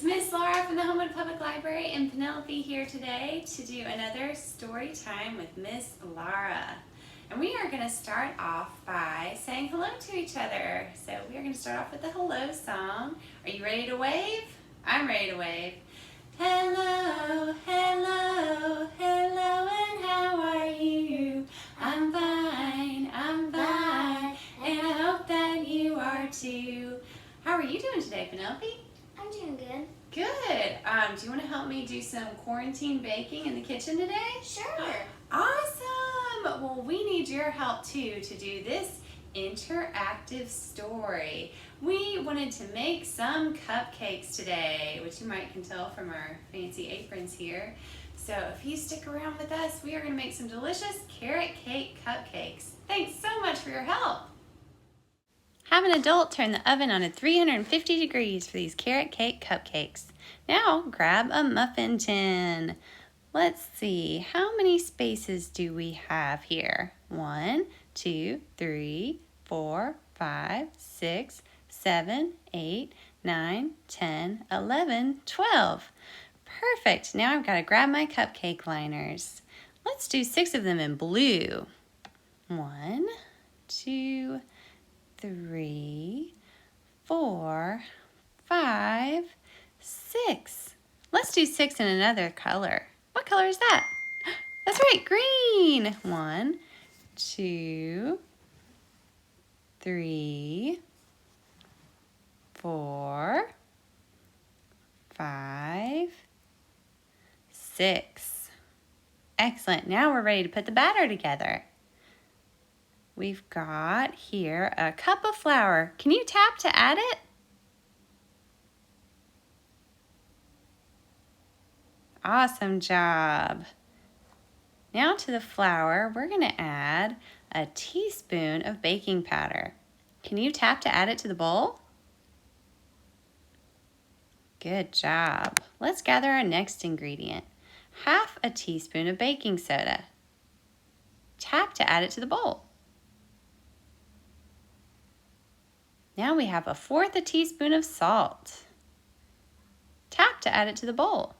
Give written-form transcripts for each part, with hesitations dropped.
Miss Laura from the Homewood Public Library and Penelope here today to do another story time with Miss Laura. And we are going to start off by saying hello to each other. So we are going to start off with the hello song. Are you ready to wave? I'm ready to wave. Hello, hello, hello, and how are you? I'm fine, and I hope that you are too. How are you doing today, Penelope? I'm doing good. Good. Do you want to help me do some quarantine baking in the kitchen today? Sure. Awesome. Well, we need your help too to do this interactive story. We wanted to make some cupcakes today, which you might can tell from our fancy aprons here. So if you stick around with us, we are going to make some delicious carrot cake cupcakes. Thanks so much for your help. Have an adult turn the oven on at 350 degrees for these carrot cake cupcakes. Now grab a muffin tin. Let's see, how many spaces do we have here? 1, 2, 3, 4, 5, 6, 7, 8, 9, 10, 11, 12. Perfect. Now I've got to grab my cupcake liners. Let's do 6 of them in blue. 1, 2, 3, 4, 5, 6. Let's do 6 in another color. What color is that? That's right, green. 1, 2, 3, 4, 5, 6. Excellent. Now we're ready to put the batter together. We've got here a cup of flour. Can you tap to add it? Awesome job. Now to the flour, we're going to add a teaspoon of baking powder. Can you tap to add it to the bowl? Good job. Let's gather our next ingredient. Half a teaspoon of baking soda. Tap to add it to the bowl. Now we have 1/4 teaspoon of salt. Tap to add it to the bowl.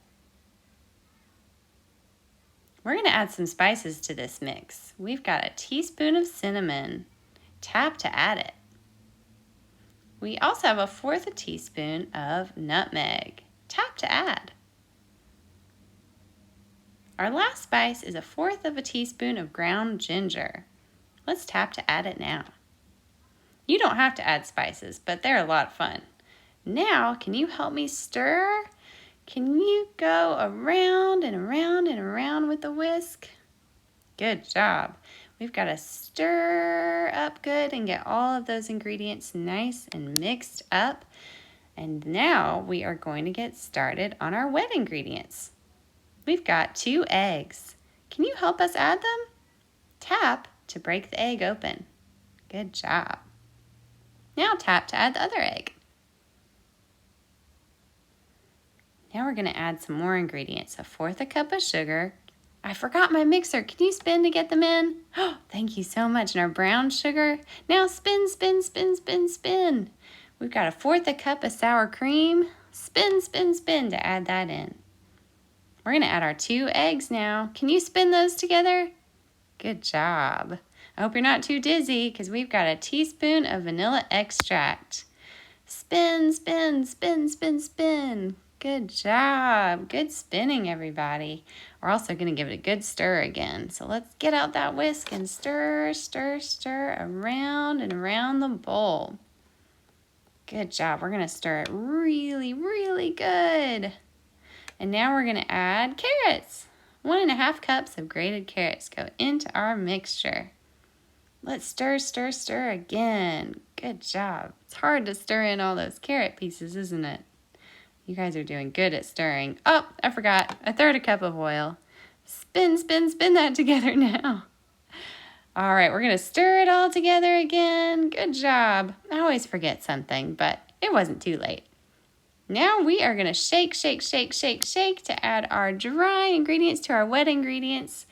We're going to add some spices to this mix. We've got a teaspoon of cinnamon. Tap to add it. We also have 1/4 teaspoon of nutmeg. Tap to add. Our last spice is 1/4 teaspoon of ground ginger. Let's tap to add it now. You don't have to add spices, but they're a lot of fun. Now, can you help me stir? Can you go around and around and around with the whisk? Good job. We've got to stir up good and get all of those ingredients nice and mixed up. And now we are going to get started on our wet ingredients. We've got 2 eggs. Can you help us add them? Tap to break the egg open. Good job. Now tap to add the other egg. Now we're going to add some more ingredients. 1/4 cup of sugar. I forgot my mixer. Can you spin to get them in? Oh, thank you so much. And our brown sugar. Now spin, spin, spin, spin, spin. We've got 1/4 cup of sour cream. Spin, spin, spin to add that in. We're going to add our 2 eggs now. Can you spin those together? Good job. I hope you're not too dizzy because we've got a teaspoon of vanilla extract. Spin, spin, spin, spin, spin. Good job. Good spinning, everybody. We're also going to give it a good stir again. So let's get out that whisk and stir, stir, stir around and around the bowl. Good job. We're going to stir it really, really good. And now we're going to add carrots. 1½ cups of grated carrots go into our mixture. Let's stir, stir, stir again. Good job. It's hard to stir in all those carrot pieces, isn't it? You guys are doing good at stirring. Oh, I forgot. 1/3 cup of oil. Spin, spin, spin that together now. All right, we're going to stir it all together again. Good job. I always forget something, but it wasn't too late. Now we are going to shake, shake, shake, shake, shake to add our dry ingredients to our wet ingredients.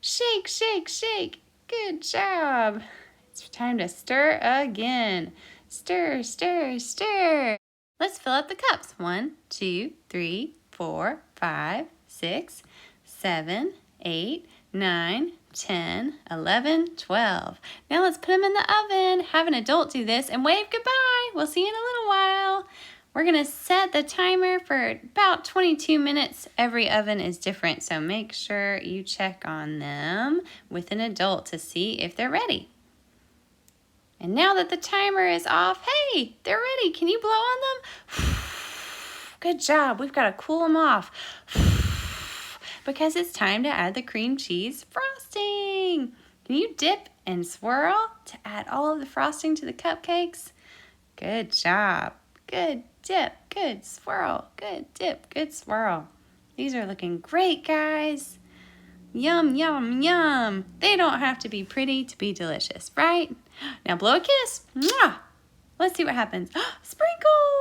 Shake, shake, shake. Good job. It's time to stir again. Stir, stir, stir. Let's fill up the cups. 1, 2, 3, 4, 5, 6, 7, 8, 9, 10, 11, 12. Now let's put them in the oven. Have an adult do this and wave goodbye. We'll see you in a little while. We're going to set the timer for about 22 minutes. Every oven is different, so make sure you check on them with an adult to see if they're ready. And now that the timer is off, hey, they're ready. Can you blow on them? Good job. We've got to cool them off because it's time to add the cream cheese frosting. Can you dip and swirl to add all of the frosting to the cupcakes? Good job. Good dip, good swirl, good dip, good swirl. These are looking great, guys. Yum, yum, yum. They don't have to be pretty to be delicious, right? Now blow a kiss. Mwah! Let's see what happens. Sprinkles!